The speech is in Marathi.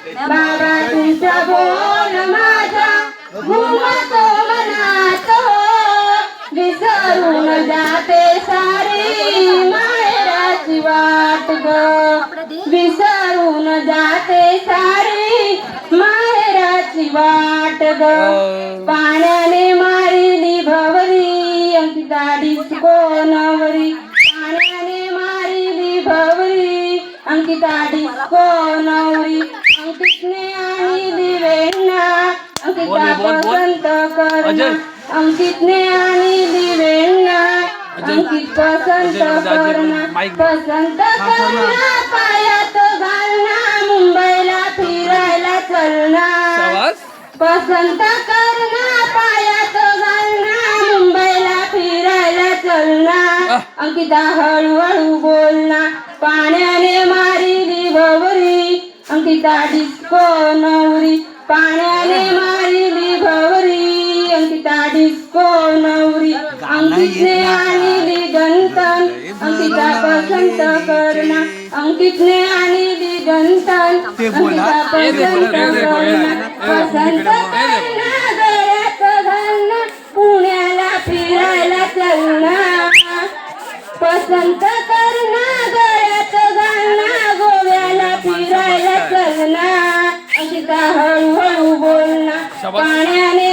बाबा तुमचा बोल माझा घुमतो मनात विसरून जाते सारी माहेराची वाट ग विसरून जाते सारी माहेराची वाट ग पाण्याने मारिली भवरी अंकिता डिस्को नवरी पाण्याने मारिली भवरी अंकिता डिस्को नवरी अंकितने आणली वेण्णा अंकिता पसंत करना अंकितने आणली वेण्णा अंकित पसंत करना पायात घालना मुंबईला फिरायला चलना पसंत करना पायात घालना मुंबईला फिरायला चलना अंकिता हळूहळू बोलना पाण्याने मारिली भवरी अंकिता डिस्को नवरी पाण्याने मारिली भवरी अंकिता डिस्को नवरी अंकितने आणली गंतन अंकिता पसंत करना अंकितने आणली गंतन अंकिता पसंत करना पसंत करना गळ्यात घालना पुण्याला फिरायला चलना पसंत करना गळ्यात घालना गोव्याला फिरायला चलना अंकिता हळूहळू बोलना पाण्याने